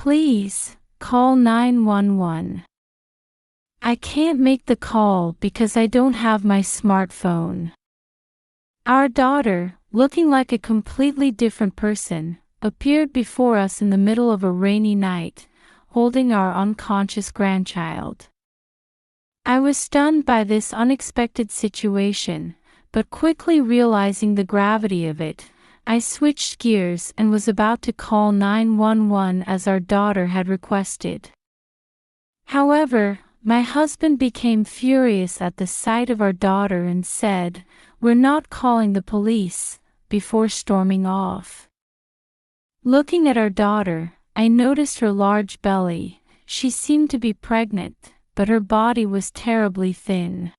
Please, call 911. I can't make the call because I don't have my smartphone. Our daughter, looking like a completely different person, appeared before us in the middle of a rainy night, holding our unconscious grandchild. I was stunned by this unexpected situation, but quickly realizing the gravity of it, I switched gears and was about to call 911 as our daughter had requested. However, my husband became furious at the sight of our daughter and said, "We're not calling the police," before storming off. Looking at our daughter, I noticed her large belly. She seemed to be pregnant, but her body was terribly thin.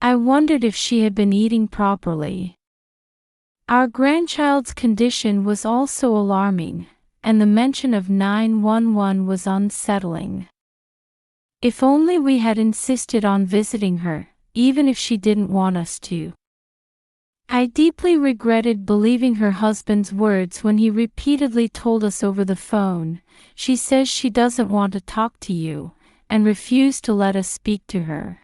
I wondered if she had been eating properly. Our grandchild's condition was also alarming, and the mention of 911 was unsettling. If only we had insisted on visiting her, even if she didn't want us to. I deeply regretted believing her husband's words when he repeatedly told us over the phone, "She says she doesn't want to talk to you," and refused to let us speak to her.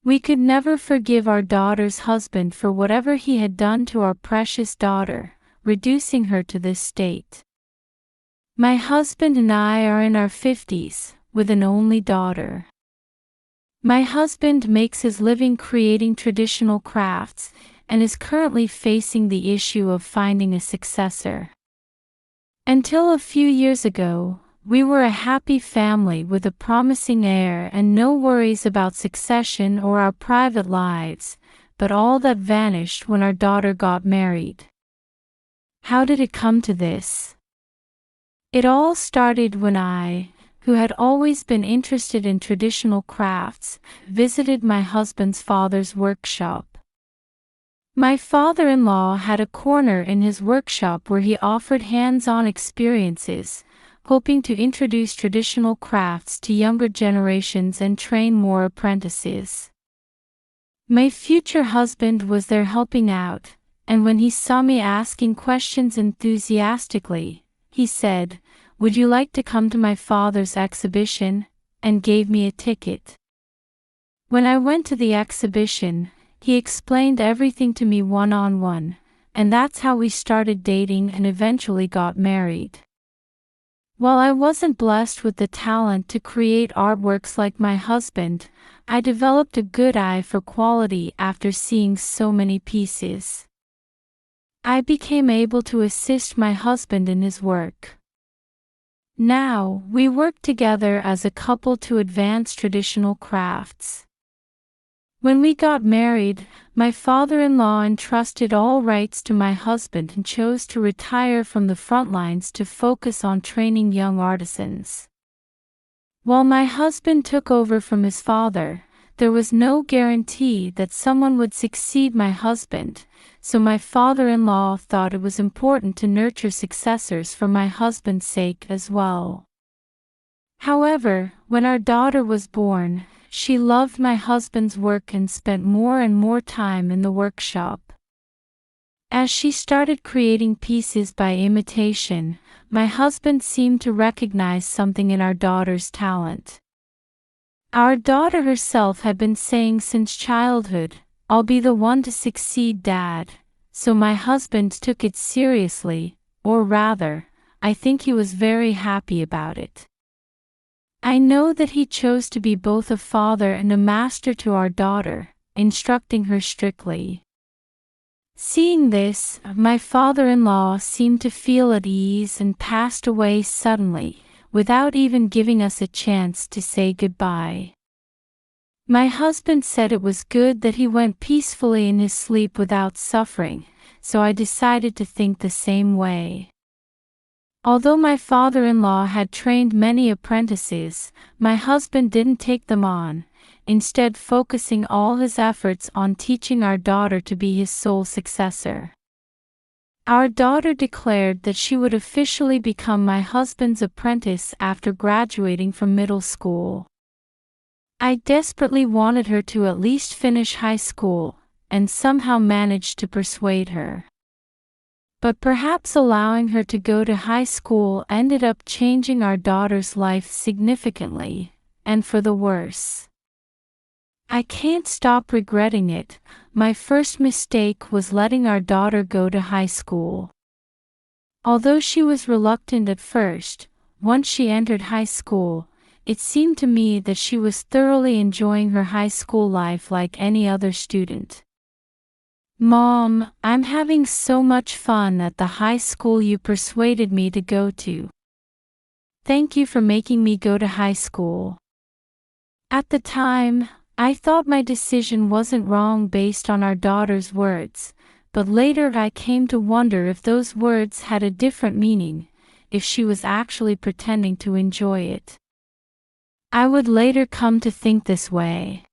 We could never forgive our daughter's husband for whatever he had done to our precious daughter, reducing her to this state. My husband and I are in our 50s, with an only daughter. My husband makes his living creating traditional crafts, and is currently facing the issue of finding a successor. Until a few years ago, we were a happy family with a promising heir and no worries about succession or our private lives, but all that vanished when our daughter got married. How did it come to this? It all started when I, who had always been interested in traditional crafts, visited my husband's father's workshop. My father-in-law had a corner in his workshop where he offered hands-on experiences, hoping to introduce traditional crafts to younger generations and train more apprentices. My future husband was there helping out, and when he saw me asking questions enthusiastically, he said, "Would you like to come to my father's exhibition?" and gave me a ticket. When I went to the exhibition, he explained everything to me one-on-one, and that's how we started dating and eventually got married. While I wasn't blessed with the talent to create artworks like my husband, I developed a good eye for quality after seeing so many pieces. I became able to assist my husband in his work. Now, we work together as a couple to advance traditional crafts. When we got married, my father-in-law entrusted all rights to my husband and chose to retire from the front lines to focus on training young artisans. While my husband took over from his father, there was no guarantee that someone would succeed my husband, so my father-in-law thought it was important to nurture successors for my husband's sake as well. However, when our daughter was born, she loved my husband's work and spent more and more time in the workshop. As she started creating pieces by imitation, my husband seemed to recognize something in our daughter's talent. Our daughter herself had been saying since childhood, "I'll be the one to succeed Dad," so my husband took it seriously, or rather, I think he was very happy about it. I know that he chose to be both a father and a master to our daughter, instructing her strictly. Seeing this, my father-in-law seemed to feel at ease and passed away suddenly, without even giving us a chance to say goodbye. My husband said it was good that he went peacefully in his sleep without suffering, so I decided to think the same way. Although my father-in-law had trained many apprentices, my husband didn't take them on, instead focusing all his efforts on teaching our daughter to be his sole successor. Our daughter declared that she would officially become my husband's apprentice after graduating from middle school. I desperately wanted her to at least finish high school, and somehow managed to persuade her. But perhaps allowing her to go to high school ended up changing our daughter's life significantly, and for the worse. I can't stop regretting it. My first mistake was letting our daughter go to high school. Although she was reluctant at first, once she entered high school, it seemed to me that she was thoroughly enjoying her high school life like any other student. "Mom, I'm having so much fun at the high school you persuaded me to go to. Thank you for making me go to high school." At the time, I thought my decision wasn't wrong based on our daughter's words, but later I came to wonder if those words had a different meaning, if she was actually pretending to enjoy it. I would later come to think this way.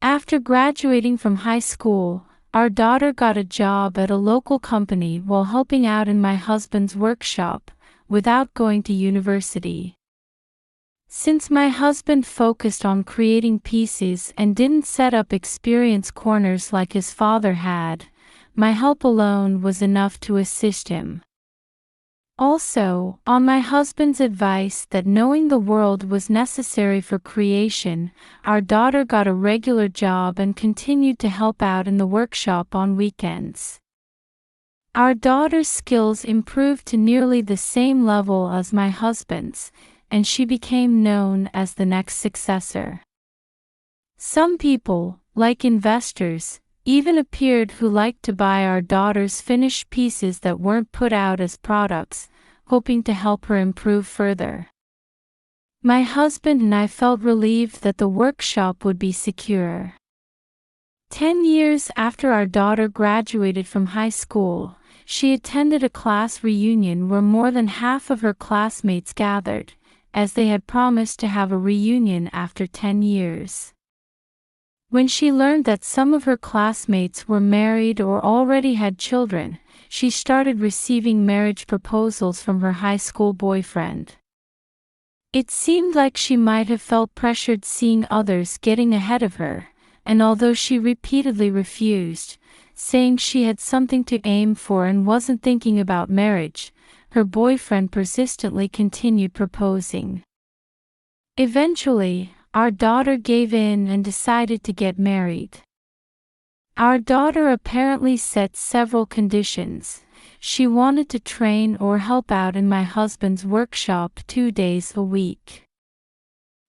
After graduating from high school, our daughter got a job at a local company while helping out in my husband's workshop, without going to university. Since my husband focused on creating pieces and didn't set up experience corners like his father had, my help alone was enough to assist him. Also, on my husband's advice that knowing the world was necessary for creation, our daughter got a regular job and continued to help out in the workshop on weekends. Our daughter's skills improved to nearly the same level as my husband's, and she became known as the next successor. Some people, like investors, even appeared who liked to buy our daughter's finished pieces that weren't put out as products, hoping to help her improve further. My husband and I felt relieved that the workshop would be secure. 10 years after our daughter graduated from high school, she attended a class reunion where more than half of her classmates gathered, as they had promised to have a reunion after 10 years. When she learned that some of her classmates were married or already had children, she started receiving marriage proposals from her high school boyfriend. It seemed like she might have felt pressured seeing others getting ahead of her, and although she repeatedly refused, saying she had something to aim for and wasn't thinking about marriage, her boyfriend persistently continued proposing. Eventually, our daughter gave in and decided to get married. Our daughter apparently set several conditions. She wanted to train or help out in my husband's workshop 2 days a week.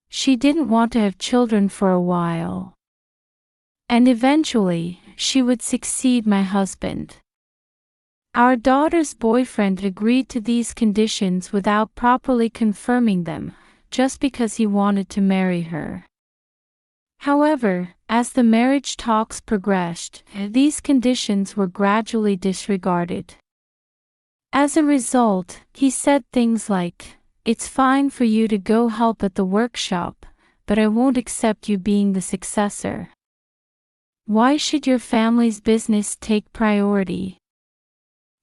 She didn't want to have children for a while. And eventually, she would succeed my husband. Our daughter's boyfriend agreed to these conditions without properly confirming them, just because he wanted to marry her. However, as the marriage talks progressed, these conditions were gradually disregarded. As a result, he said things like, "It's fine for you to go help at the workshop, but I won't accept you being the successor. Why should your family's business take priority?"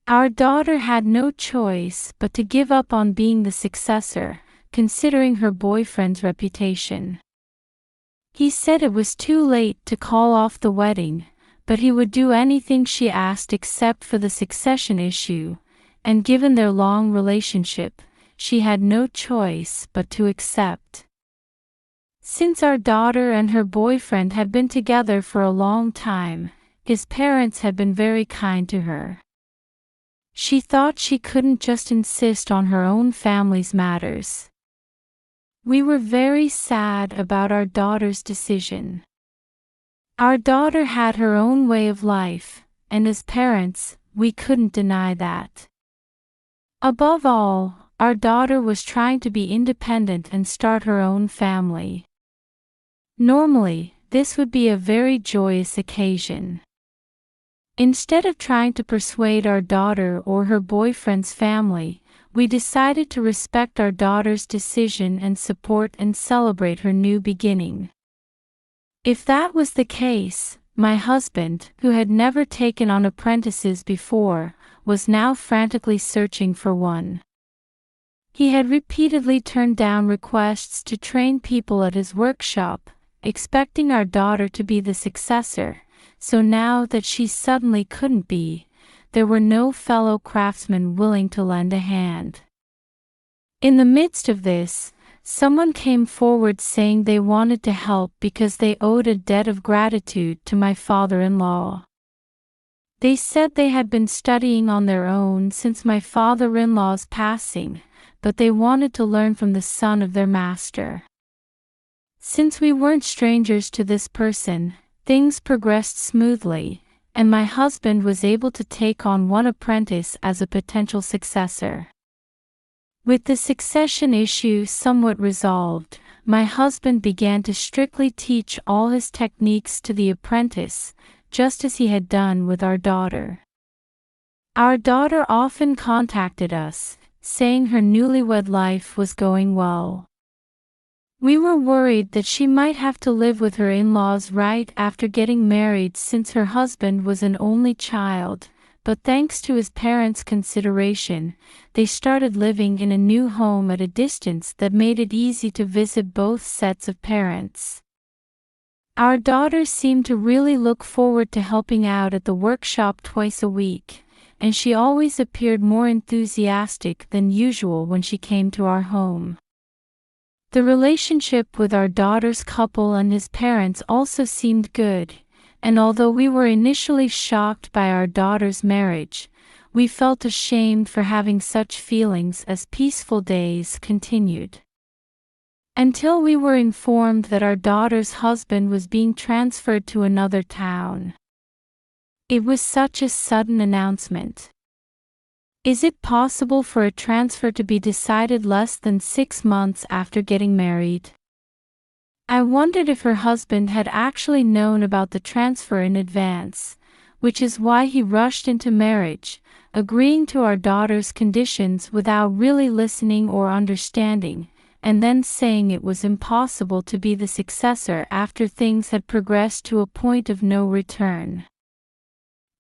Our daughter had no choice but to give up on being the successor, considering her boyfriend's reputation. He said it was too late to call off the wedding, but he would do anything she asked except for the succession issue, and given their long relationship, she had no choice but to accept. Since our daughter and her boyfriend had been together for a long time, his parents had been very kind to her. She thought she couldn't just insist on her own family's matters. We were very sad about our daughter's decision. Our daughter had her own way of life, and as parents, we couldn't deny that. Above all, our daughter was trying to be independent and start her own family. Normally, this would be a very joyous occasion. Instead of trying to persuade our daughter or her boyfriend's family, we decided to respect our daughter's decision and support and celebrate her new beginning. If that was the case, my husband, who had never taken on apprentices before, was now frantically searching for one. He had repeatedly turned down requests to train people at his workshop, expecting our daughter to be the successor. So now that she suddenly couldn't be, there were no fellow craftsmen willing to lend a hand. In the midst of this, someone came forward saying they wanted to help because they owed a debt of gratitude to my father-in-law. They said they had been studying on their own since my father-in-law's passing, but they wanted to learn from the son of their master. Since we weren't strangers to this person, things progressed smoothly, and my husband was able to take on one apprentice as a potential successor. With the succession issue somewhat resolved, my husband began to strictly teach all his techniques to the apprentice, just as he had done with our daughter. Our daughter often contacted us, saying her newlywed life was going well. We were worried that she might have to live with her in-laws right after getting married since her husband was an only child, but thanks to his parents' consideration, they started living in a new home at a distance that made it easy to visit both sets of parents. Our daughter seemed to really look forward to helping out at the workshop twice a week, and she always appeared more enthusiastic than usual when she came to our home. The relationship with our daughter's couple and his parents also seemed good, and although we were initially shocked by our daughter's marriage, we felt ashamed for having such feelings as peaceful days continued. Until we were informed that our daughter's husband was being transferred to another town. It was such a sudden announcement. Is it possible for a transfer to be decided less than 6 months after getting married? I wondered if her husband had actually known about the transfer in advance, which is why he rushed into marriage, agreeing to our daughter's conditions without really listening or understanding, and then saying it was impossible to be the successor after things had progressed to a point of no return.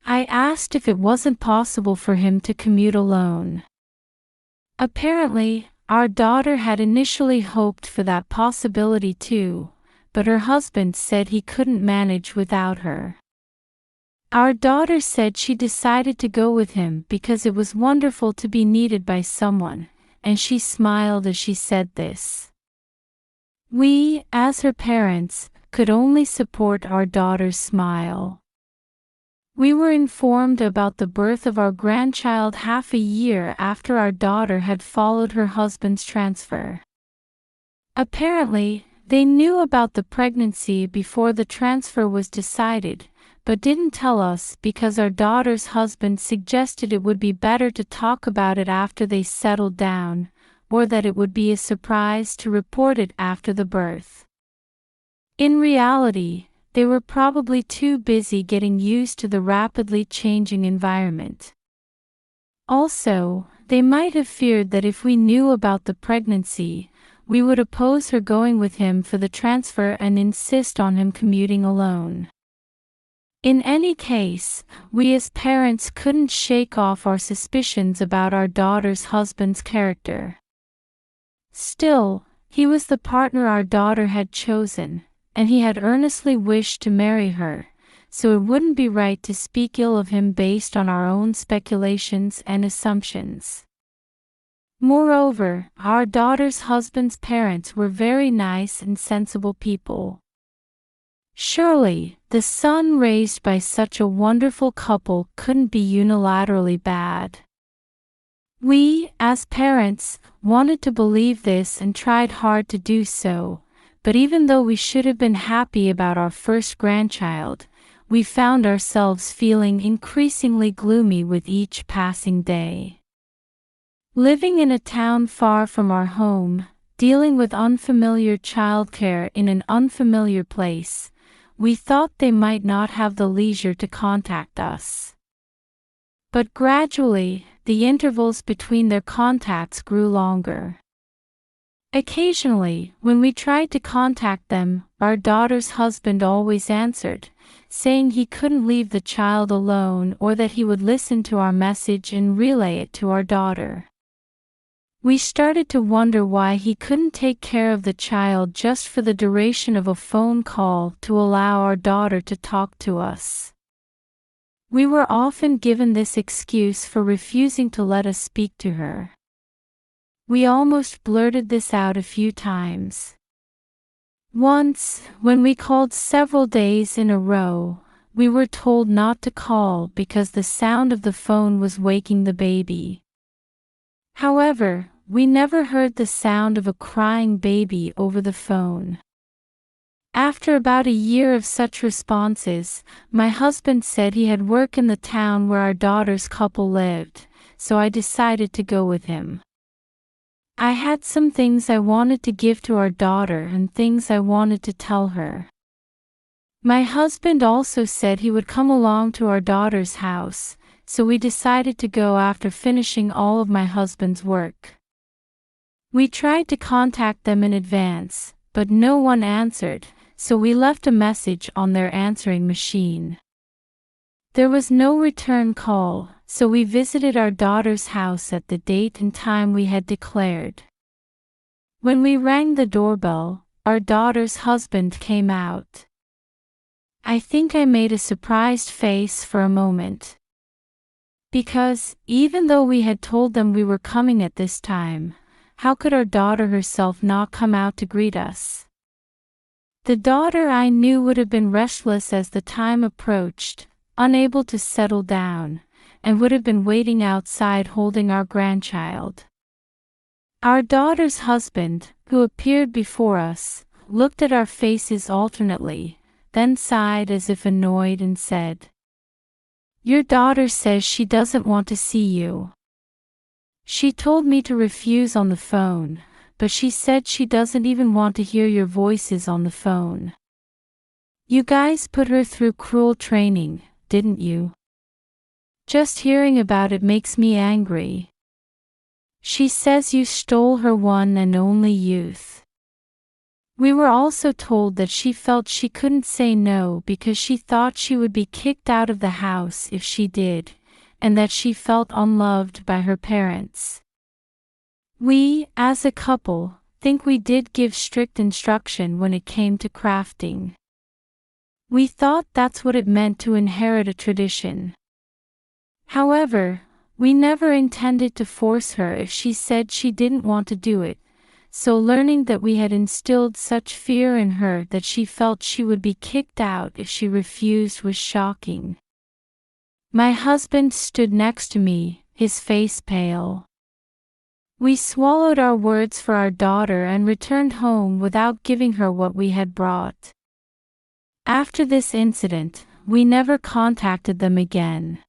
I asked if it wasn't possible for him to commute alone. Apparently, our daughter had initially hoped for that possibility too, but her husband said he couldn't manage without her. Our daughter said she decided to go with him because it was wonderful to be needed by someone, and she smiled as she said this. We, as her parents, could only support our daughter's smile. We were informed about the birth of our grandchild half a year after our daughter had followed her husband's transfer. Apparently, they knew about the pregnancy before the transfer was decided, but didn't tell us because our daughter's husband suggested it would be better to talk about it after they settled down, or that it would be a surprise to report it after the birth. In reality, they were probably too busy getting used to the rapidly changing environment. Also, they might have feared that if we knew about the pregnancy, we would oppose her going with him for the transfer and insist on him commuting alone. In any case, we as parents couldn't shake off our suspicions about our daughter's husband's character. Still, he was the partner our daughter had chosen, and he had earnestly wished to marry her, so it wouldn't be right to speak ill of him based on our own speculations and assumptions. Moreover, our daughter's husband's parents were very nice and sensible people. Surely, the son raised by such a wonderful couple couldn't be unilaterally bad. We, as parents, wanted to believe this and tried hard to do so, but even though we should have been happy about our first grandchild, we found ourselves feeling increasingly gloomy with each passing day. Living in a town far from our home, dealing with unfamiliar childcare in an unfamiliar place, we thought they might not have the leisure to contact us. But gradually, the intervals between their contacts grew longer. Occasionally, when we tried to contact them, our daughter's husband always answered, saying he couldn't leave the child alone or that he would listen to our message and relay it to our daughter. We started to wonder why he couldn't take care of the child just for the duration of a phone call to allow our daughter to talk to us. We were often given this excuse for refusing to let us speak to her. We almost blurted this out a few times. Once, when we called several days in a row, we were told not to call because the sound of the phone was waking the baby. However, we never heard the sound of a crying baby over the phone. After about a year of such responses, my husband said he had work in the town where our daughter's couple lived, so I decided to go with him. I had some things I wanted to give to our daughter and things I wanted to tell her. My husband also said he would come along to our daughter's house, so we decided to go after finishing all of my husband's work. We tried to contact them in advance, but no one answered, so we left a message on their answering machine. There was no return call, so we visited our daughter's house at the date and time we had declared. When we rang the doorbell, our daughter's husband came out. I think I made a surprised face for a moment. Because, even though we had told them we were coming at this time, how could our daughter herself not come out to greet us? The daughter I knew would have been restless as the time approached, unable to settle down, and would have been waiting outside holding our grandchild. Our daughter's husband, who appeared before us, looked at our faces alternately, then sighed as if annoyed and said, "Your daughter says she doesn't want to see you. She told me to refuse on the phone, but she said she doesn't even want to hear your voices on the phone. You guys put her through cruel training, didn't you? Just hearing about it makes me angry. She says you stole her one and only youth." We were also told that she felt she couldn't say no because she thought she would be kicked out of the house if she did, and that she felt unloved by her parents. We, as a couple, think we did give strict instruction when it came to crafting. We thought that's what it meant to inherit a tradition. However, we never intended to force her if she said she didn't want to do it, so learning that we had instilled such fear in her that she felt she would be kicked out if she refused was shocking. My husband stood next to me, his face pale. We swallowed our words for our daughter and returned home without giving her what we had brought. After this incident, we never contacted them again.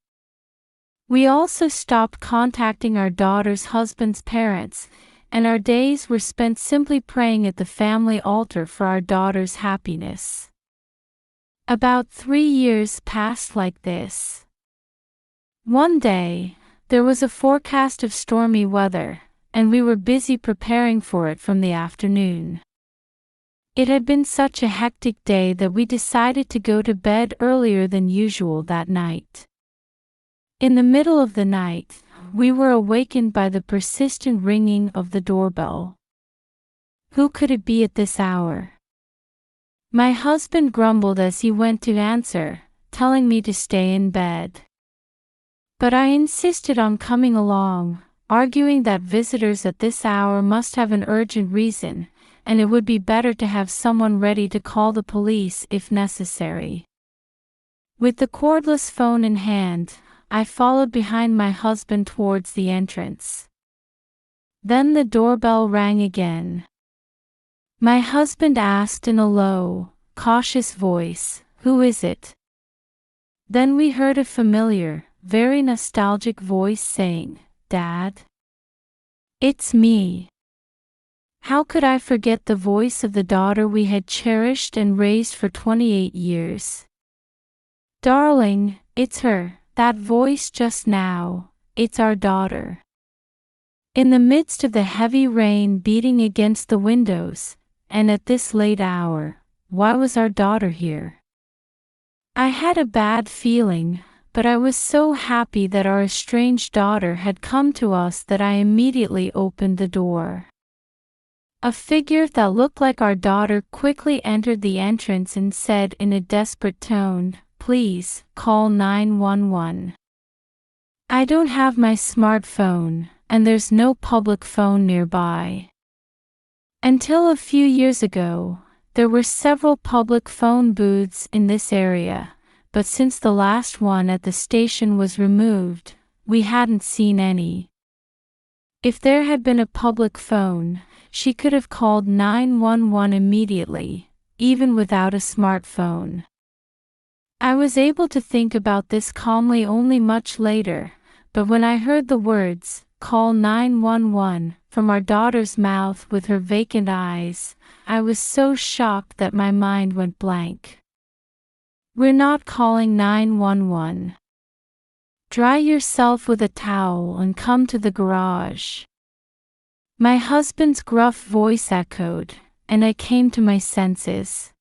We also stopped contacting our daughter's husband's parents, and our days were spent simply praying at the family altar for our daughter's happiness. About 3 years passed like this. One day, there was a forecast of stormy weather, and we were busy preparing for it from the afternoon. It had been such a hectic day that we decided to go to bed earlier than usual that night. In the middle of the night, we were awakened by the persistent ringing of the doorbell. Who could it be at this hour? My husband grumbled as he went to answer, telling me to stay in bed. But I insisted on coming along, arguing that visitors at this hour must have an urgent reason, and it would be better to have someone ready to call the police if necessary. With the cordless phone in hand, I followed behind my husband towards the entrance. Then the doorbell rang again. My husband asked in a low, cautious voice, "Who is it?" Then we heard a familiar, very nostalgic voice saying, "Dad?" "It's me." How could I forget the voice of the daughter we had cherished and raised for 28 years? "Darling, it's her, that voice just now, it's our daughter." In the midst of the heavy rain beating against the windows, and at this late hour, why was our daughter here? I had a bad feeling, but I was so happy that our estranged daughter had come to us that I immediately opened the door. A figure that looked like our daughter quickly entered the entrance and said in a desperate tone, please, call 911. I don't have my smartphone, and there's no public phone nearby. Until a few years ago, there were several public phone booths in this area, but since the last one at the station was removed, we hadn't seen any. If there had been a public phone, she could have called 911 immediately, even without a smartphone. I was able to think about this calmly only much later, but when I heard the words, "Call 911," from our daughter's mouth with her vacant eyes, I was so shocked that my mind went blank. We're not calling 911. Dry yourself with a towel and come to the garage. My husband's gruff voice echoed, and I came to my senses.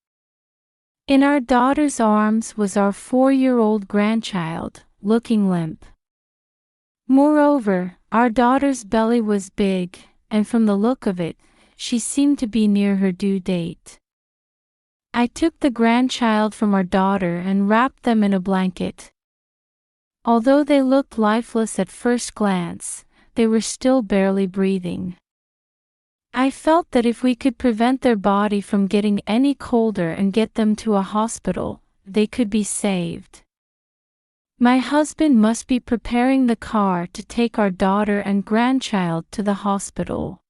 In our daughter's arms was our 4-year-old grandchild, looking limp. Moreover, our daughter's belly was big, and from the look of it, she seemed to be near her due date. I took the grandchild from our daughter and wrapped them in a blanket. Although they looked lifeless at first glance, they were still barely breathing. I felt that if we could prevent their body from getting any colder and get them to a hospital, they could be saved. My husband must be preparing the car to take our daughter and grandchild to the hospital.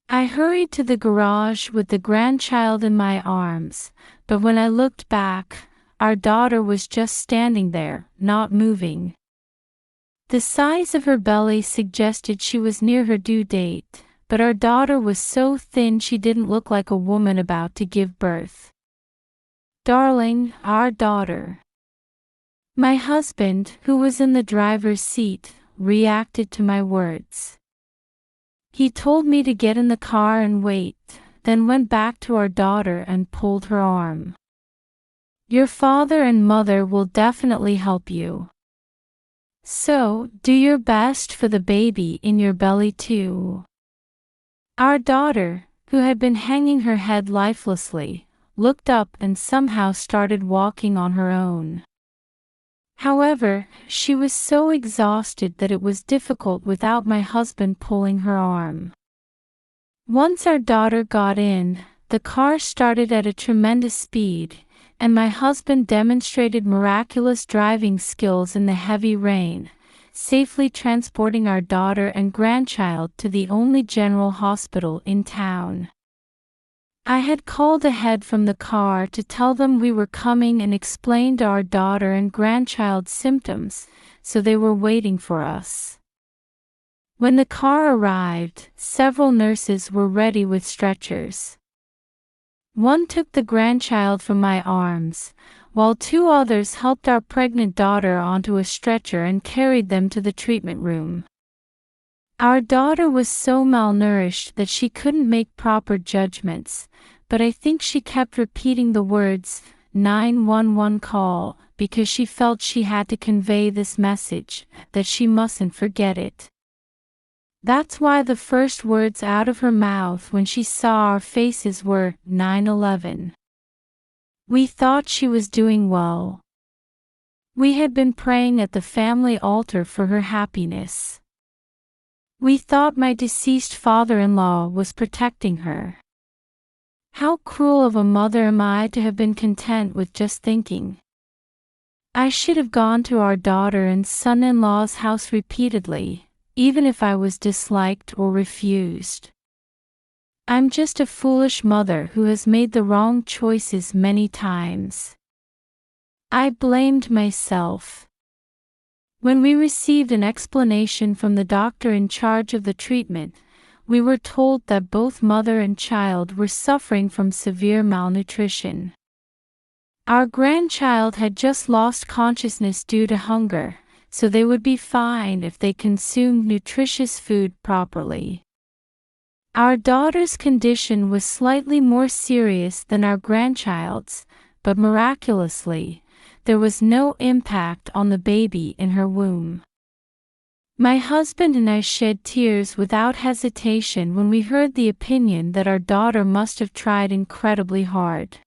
I hurried to the garage with the grandchild in my arms, but when I looked back, our daughter was just standing there, not moving. The size of her belly suggested she was near her due date, but our daughter was so thin she didn't look like a woman about to give birth. Darling, our daughter. My husband, who was in the driver's seat, reacted to my words. He told me to get in the car and wait, then went back to our daughter and pulled her arm. Your father and mother will definitely help you. So, do your best for the baby in your belly too. Our daughter, who had been hanging her head lifelessly, looked up and somehow started walking on her own. However, she was so exhausted that it was difficult without my husband pulling her arm. Once our daughter got in, the car started at a tremendous speed, and my husband demonstrated miraculous driving skills in the heavy rain, safely transporting our daughter and grandchild to the only general hospital in town. I had called ahead from the car to tell them we were coming and explained our daughter and grandchild's symptoms, so they were waiting for us. When the car arrived, several nurses were ready with stretchers. One took the grandchild from my arms, while 2 others helped our pregnant daughter onto a stretcher and carried them to the treatment room. Our daughter was so malnourished that she couldn't make proper judgments, but I think she kept repeating the words, 911 call, because she felt she had to convey this message, that she mustn't forget it. That's why the first words out of her mouth when she saw our faces were, 911. We thought she was doing well. We had been praying at the family altar for her happiness. We thought my deceased father-in-law was protecting her. How cruel of a mother am I to have been content with just thinking. I should have gone to our daughter and son-in-law's house repeatedly, even if I was disliked or refused. I'm just a foolish mother who has made the wrong choices many times. I blamed myself. When we received an explanation from the doctor in charge of the treatment, we were told that both mother and child were suffering from severe malnutrition. Our grandchild had just lost consciousness due to hunger, so they would be fine if they consumed nutritious food properly. Our daughter's condition was slightly more serious than our grandchild's, but miraculously, there was no impact on the baby in her womb. My husband and I shed tears without hesitation when we heard the opinion that our daughter must have tried incredibly hard.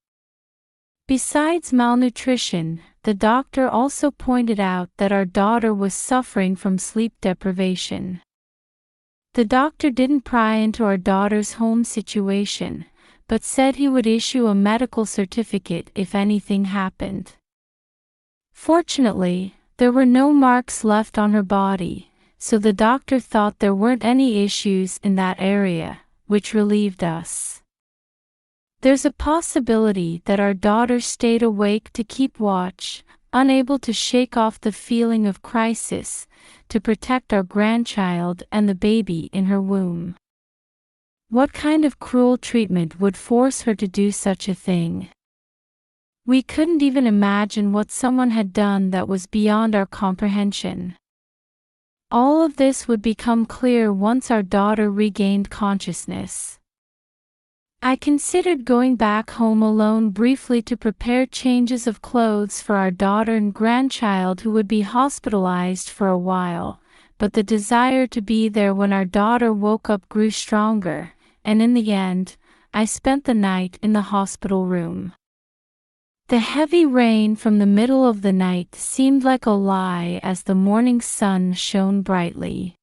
Besides malnutrition, the doctor also pointed out that our daughter was suffering from sleep deprivation. The doctor didn't pry into our daughter's home situation, but said he would issue a medical certificate if anything happened. Fortunately, there were no marks left on her body, so the doctor thought there weren't any issues in that area, which relieved us. There's a possibility that our daughter stayed awake to keep watch, unable to shake off the feeling of crisis, to protect our grandchild and the baby in her womb. What kind of cruel treatment would force her to do such a thing? We couldn't even imagine what someone had done that was beyond our comprehension. All of this would become clear once our daughter regained consciousness. I considered going back home alone briefly to prepare changes of clothes for our daughter and grandchild who would be hospitalized for a while, but the desire to be there when our daughter woke up grew stronger, and in the end, I spent the night in the hospital room. The heavy rain from the middle of the night seemed like a lie as the morning sun shone brightly.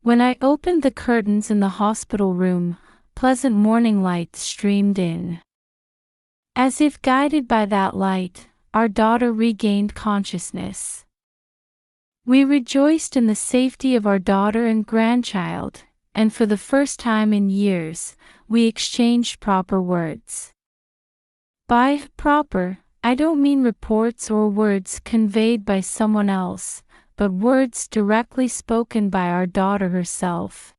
When I opened the curtains in the hospital room, pleasant morning light streamed in. As if guided by that light, our daughter regained consciousness. We rejoiced in the safety of our daughter and grandchild, and for the first time in years, we exchanged proper words. By proper, I don't mean reports or words conveyed by someone else, but words directly spoken by our daughter herself.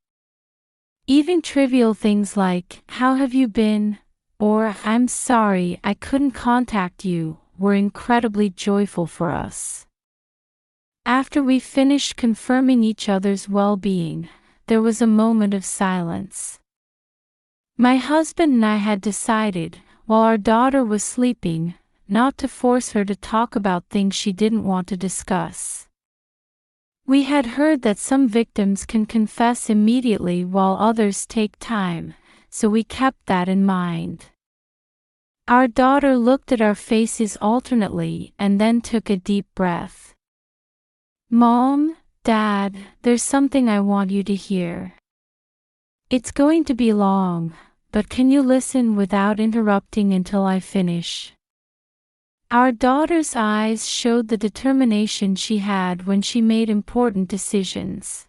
Even trivial things like, "How have you been?" or "I'm sorry I couldn't contact you," were incredibly joyful for us. After we finished confirming each other's well-being, there was a moment of silence. My husband and I had decided, while our daughter was sleeping, not to force her to talk about things she didn't want to discuss. We had heard that some victims can confess immediately while others take time, so we kept that in mind. Our daughter looked at our faces alternately and then took a deep breath. "Mom, Dad, there's something I want you to hear. It's going to be long, but can you listen without interrupting until I finish?" Our daughter's eyes showed the determination she had when she made important decisions.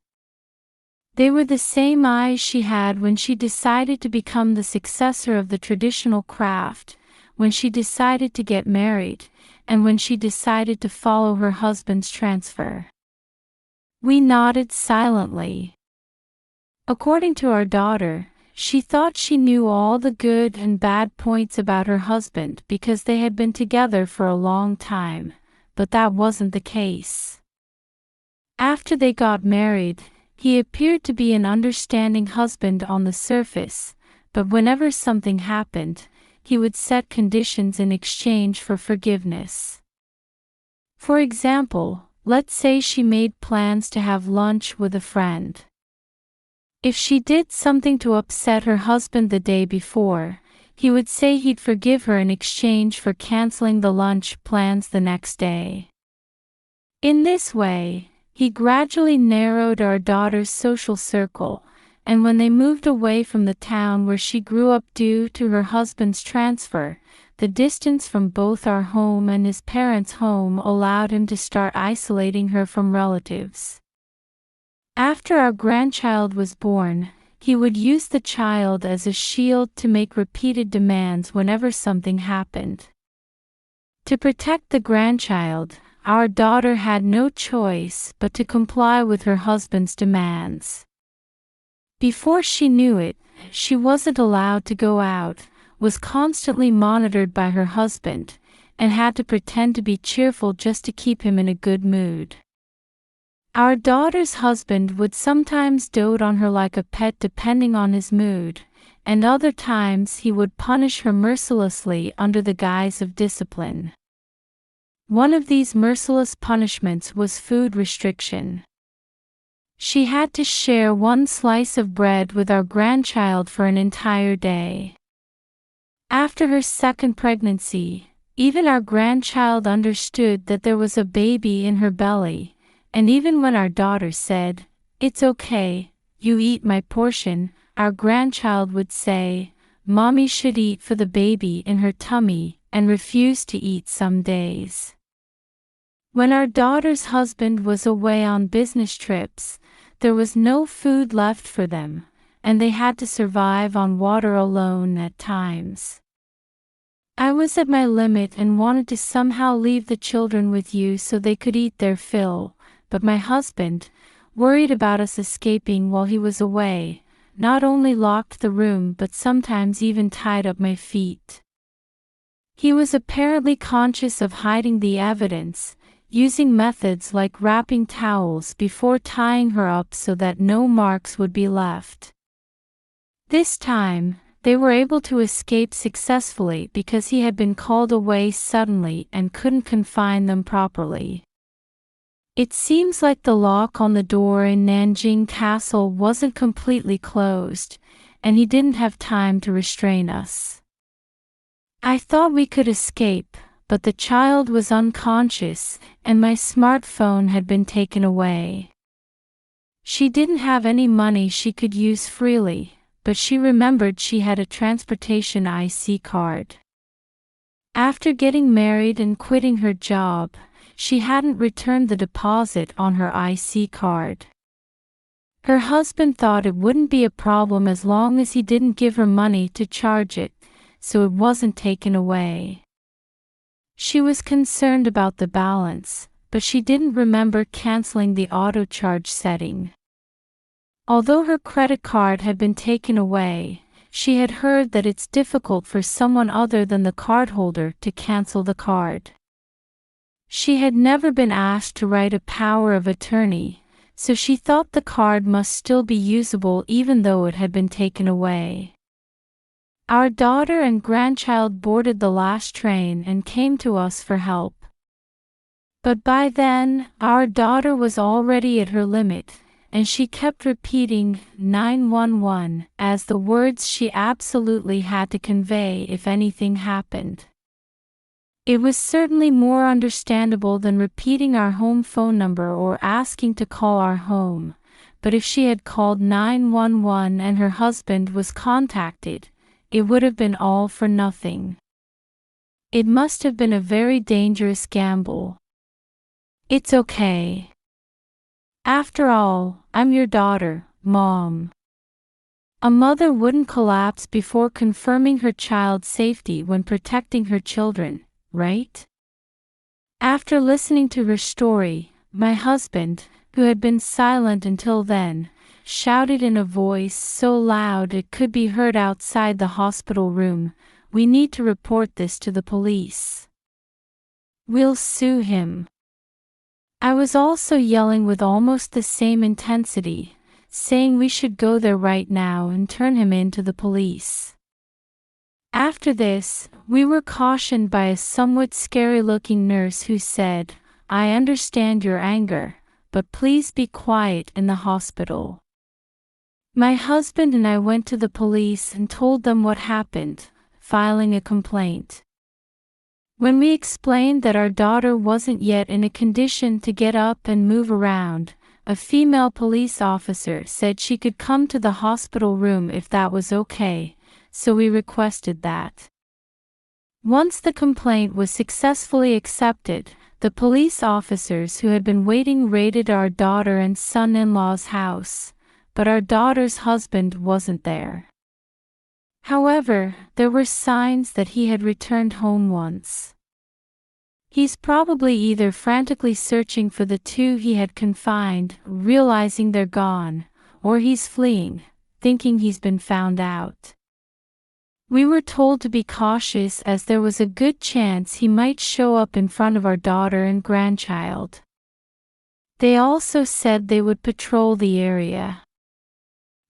They were the same eyes she had when she decided to become the successor of the traditional craft, when she decided to get married, and when she decided to follow her husband's transfer. We nodded silently. According to our daughter, she thought she knew all the good and bad points about her husband because they had been together for a long time, but that wasn't the case. After they got married, he appeared to be an understanding husband on the surface, but whenever something happened, he would set conditions in exchange for forgiveness. For example, let's say she made plans to have lunch with a friend. If she did something to upset her husband the day before, he would say he'd forgive her in exchange for canceling the lunch plans the next day. In this way, he gradually narrowed our daughter's social circle, and when they moved away from the town where she grew up due to her husband's transfer, the distance from both our home and his parents' home allowed him to start isolating her from relatives. After our grandchild was born, he would use the child as a shield to make repeated demands whenever something happened. To protect the grandchild, our daughter had no choice but to comply with her husband's demands. Before she knew it, she wasn't allowed to go out, was constantly monitored by her husband, and had to pretend to be cheerful just to keep him in a good mood. Our daughter's husband would sometimes dote on her like a pet depending on his mood, and other times he would punish her mercilessly under the guise of discipline. One of these merciless punishments was food restriction. She had to share one slice of bread with our grandchild for an entire day. After her second pregnancy, even our grandchild understood that there was a baby in her belly, and even when our daughter said, "It's okay, you eat my portion," our grandchild would say, "Mommy should eat for the baby in her tummy," and refuse to eat some days. When our daughter's husband was away on business trips, there was no food left for them, and they had to survive on water alone at times. I was at my limit and wanted to somehow leave the children with you so they could eat their fill, but my husband, worried about us escaping while he was away, not only locked the room but sometimes even tied up my feet. He was apparently conscious of hiding the evidence, using methods like wrapping towels before tying her up so that no marks would be left. This time, they were able to escape successfully because he had been called away suddenly and couldn't confine them properly. It seems like the lock on the door in Nanjing Castle wasn't completely closed, and he didn't have time to restrain us. I thought we could escape, but the child was unconscious, and my smartphone had been taken away. She didn't have any money she could use freely, but she remembered she had a transportation IC card. After getting married and quitting her job, she hadn't returned the deposit on her IC card. Her husband thought it wouldn't be a problem as long as he didn't give her money to charge it, so it wasn't taken away. She was concerned about the balance, but she didn't remember canceling the auto charge setting. Although her credit card had been taken away, she had heard that it's difficult for someone other than the cardholder to cancel the card. She had never been asked to write a power of attorney, so she thought the card must still be usable even though it had been taken away. Our daughter and grandchild boarded the last train and came to us for help. But by then, our daughter was already at her limit, and she kept repeating 911 as the words she absolutely had to convey if anything happened. It was certainly more understandable than repeating our home phone number or asking to call our home, but if she had called 911 and her husband was contacted, it would have been all for nothing. It must have been a very dangerous gamble. It's okay. After all, I'm your daughter, Mom. A mother wouldn't collapse before confirming her child's safety when protecting her children, right? After listening to her story, my husband, who had been silent until then, shouted in a voice so loud it could be heard outside the hospital room, "We need to report this to the police. We'll sue him." I was also yelling with almost the same intensity, saying we should go there right now and turn him in to the police. After this, we were cautioned by a somewhat scary-looking nurse who said, "I understand your anger, but please be quiet in the hospital." My husband and I went to the police and told them what happened, filing a complaint. When we explained that our daughter wasn't yet in a condition to get up and move around, a female police officer said she could come to the hospital room if that was okay, so we requested that. Once the complaint was successfully accepted, the police officers who had been waiting raided our daughter and son-in-law's house, but our daughter's husband wasn't there. However, there were signs that he had returned home once. He's probably either frantically searching for the two he had confined, realizing they're gone, or he's fleeing, thinking he's been found out. We were told to be cautious as there was a good chance he might show up in front of our daughter and grandchild. They also said they would patrol the area.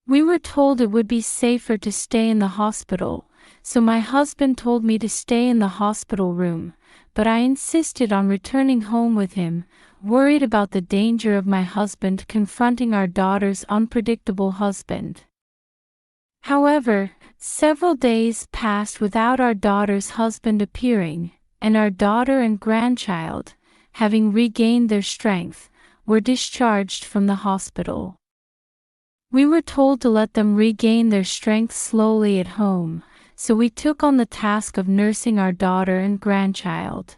We were told it would be safer to stay in the hospital, so my husband told me to stay in the hospital room, but I insisted on returning home with him, worried about the danger of my husband confronting our daughter's unpredictable husband. However, several days passed without our daughter's husband appearing, and our daughter and grandchild, having regained their strength, were discharged from the hospital. We were told to let them regain their strength slowly at home, so we took on the task of nursing our daughter and grandchild.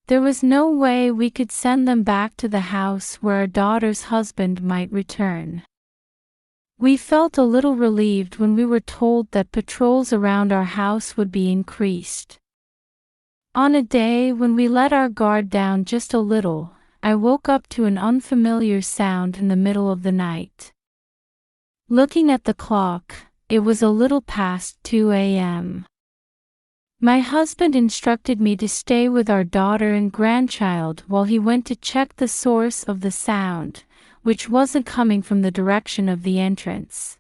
There was no way we could send them back to the house where our daughter's husband might return. We felt a little relieved when we were told that patrols around our house would be increased. On a day when we let our guard down just a little, I woke up to an unfamiliar sound in the middle of the night. Looking at the clock, it was a little past 2 a.m. My husband instructed me to stay with our daughter and grandchild while he went to check the source of the sound, which wasn't coming from the direction of the entrance.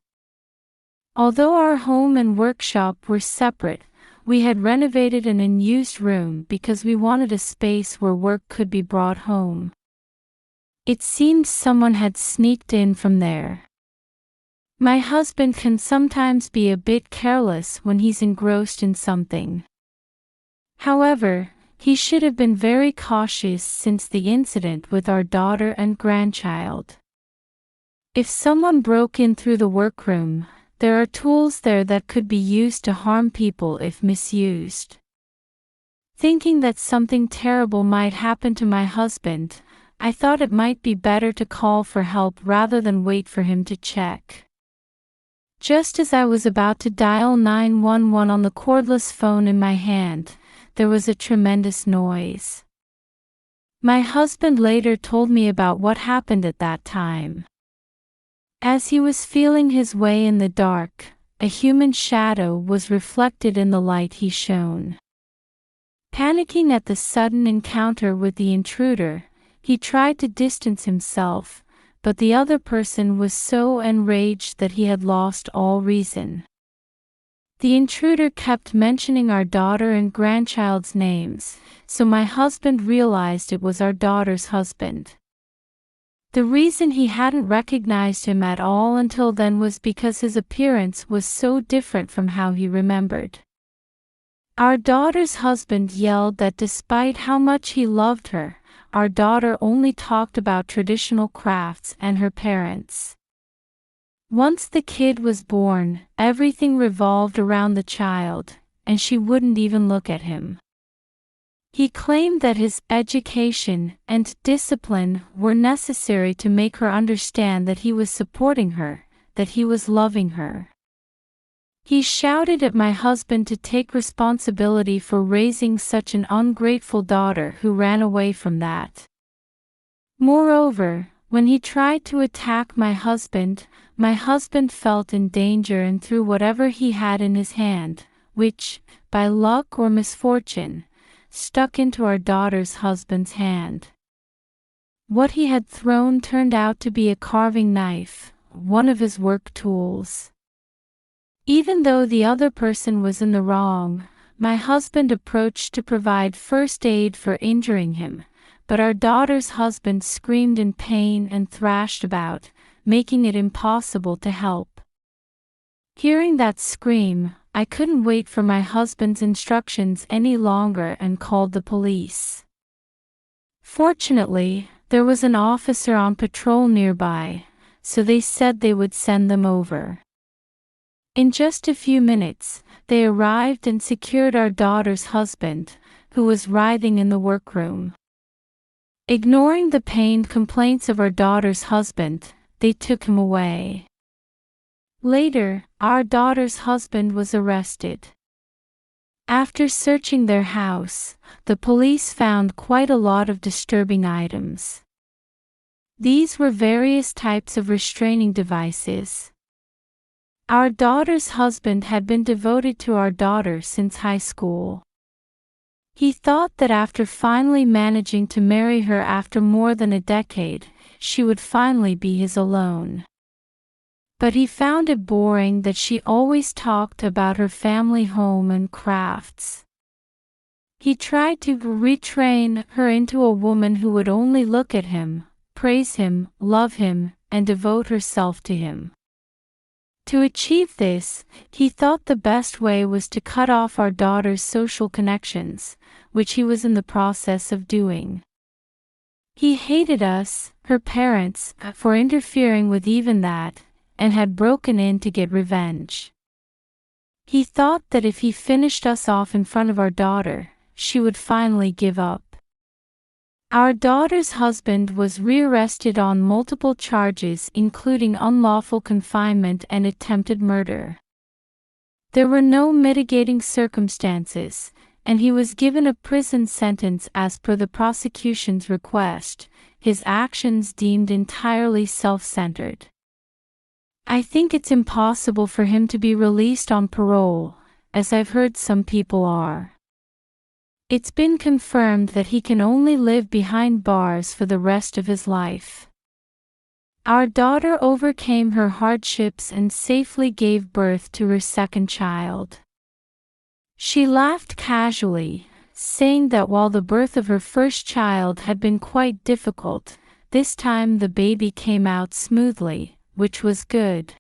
Although our home and workshop were separate, we had renovated an unused room because we wanted a space where work could be brought home. It seemed someone had sneaked in from there. My husband can sometimes be a bit careless when he's engrossed in something. However, he should have been very cautious since the incident with our daughter and grandchild. If someone broke in through the workroom, there are tools there that could be used to harm people if misused. Thinking that something terrible might happen to my husband, I thought it might be better to call for help rather than wait for him to check. Just as I was about to dial 911 on the cordless phone in my hand, there was a tremendous noise. My husband later told me about what happened at that time. As he was feeling his way in the dark, a human shadow was reflected in the light he shone. Panicking at the sudden encounter with the intruder, he tried to distance himself, but the other person was so enraged that he had lost all reason. The intruder kept mentioning our daughter and grandchild's names, so my husband realized it was our daughter's husband. The reason he hadn't recognized him at all until then was because his appearance was so different from how he remembered. Our daughter's husband yelled that despite how much he loved her, our daughter only talked about traditional crafts and her parents. Once the kid was born, everything revolved around the child, and she wouldn't even look at him. He claimed that his education and discipline were necessary to make her understand that he was supporting her, that he was loving her. He shouted at my husband to take responsibility for raising such an ungrateful daughter who ran away from that. Moreover, when he tried to attack my husband felt in danger and threw whatever he had in his hand, which, by luck or misfortune, stuck into our daughter's husband's hand. What he had thrown turned out to be a carving knife, one of his work tools. Even though the other person was in the wrong, my husband approached to provide first aid for injuring him, but our daughter's husband screamed in pain and thrashed about, making it impossible to help. Hearing that scream, I couldn't wait for my husband's instructions any longer and called the police. Fortunately, there was an officer on patrol nearby, so they said they would send them over. In just a few minutes, they arrived and secured our daughter's husband, who was writhing in the workroom. Ignoring the pained complaints of our daughter's husband, they took him away. Later, our daughter's husband was arrested. After searching their house, the police found quite a lot of disturbing items. These were various types of restraining devices. Our daughter's husband had been devoted to our daughter since high school. He thought that after finally managing to marry her after more than a decade, she would finally be his alone. But he found it boring that she always talked about her family home and crafts. He tried to retrain her into a woman who would only look at him, praise him, love him, and devote herself to him. To achieve this, he thought the best way was to cut off our daughter's social connections, which he was in the process of doing. He hated us, her parents, for interfering with even that, and had broken in to get revenge. He thought that if he finished us off in front of our daughter, she would finally give up. Our daughter's husband was rearrested on multiple charges including unlawful confinement and attempted murder. There were no mitigating circumstances, and he was given a prison sentence as per the prosecution's request, his actions deemed entirely self-centered. I think it's impossible for him to be released on parole, as I've heard some people are. It's been confirmed that he can only live behind bars for the rest of his life. Our daughter overcame her hardships and safely gave birth to her second child. She laughed casually, saying that while the birth of her first child had been quite difficult, this time the baby came out smoothly, which was good.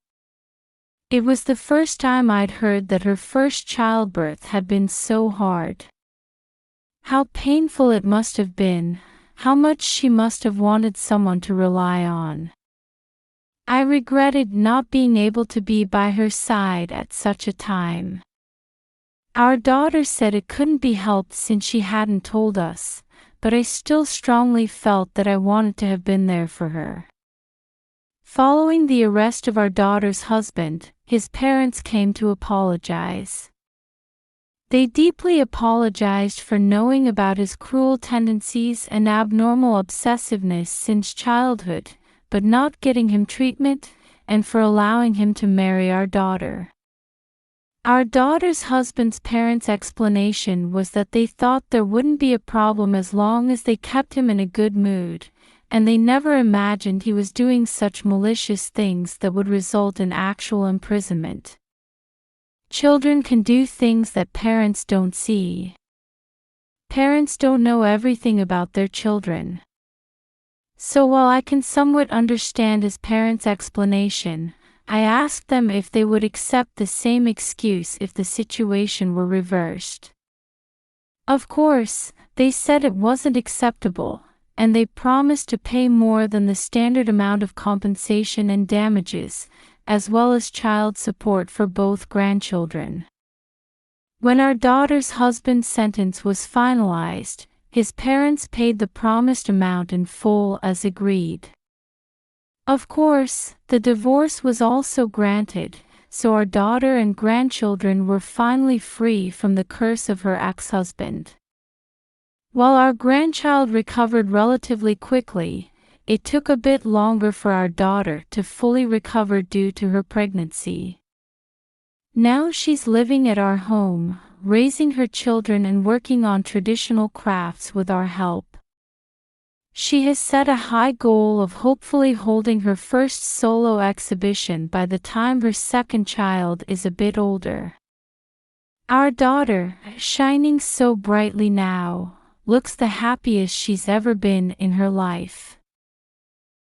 It was the first time I'd heard that her first childbirth had been so hard. How painful it must have been, how much she must have wanted someone to rely on. I regretted not being able to be by her side at such a time. Our daughter said it couldn't be helped since she hadn't told us, but I still strongly felt that I wanted to have been there for her. Following the arrest of our daughter's husband, his parents came to apologize. They deeply apologized for knowing about his cruel tendencies and abnormal obsessiveness since childhood, but not getting him treatment, and for allowing him to marry our daughter. Our daughter's husband's parents' explanation was that they thought there wouldn't be a problem as long as they kept him in a good mood, and they never imagined he was doing such malicious things that would result in actual imprisonment. Children can do things that parents don't see. Parents don't know everything about their children. So while I can somewhat understand his parents' explanation, I asked them if they would accept the same excuse if the situation were reversed. Of course, they said it wasn't acceptable, and they promised to pay more than the standard amount of compensation and damages, as well as child support for both grandchildren. When our daughter's husband's sentence was finalized, his parents paid the promised amount in full as agreed. Of course, the divorce was also granted, so our daughter and grandchildren were finally free from the curse of her ex-husband. While our grandchild recovered relatively quickly, it took a bit longer for our daughter to fully recover due to her pregnancy. Now she's living at our home, raising her children and working on traditional crafts with our help. She has set a high goal of hopefully holding her first solo exhibition by the time her second child is a bit older. Our daughter, shining so brightly now, looks the happiest she's ever been in her life.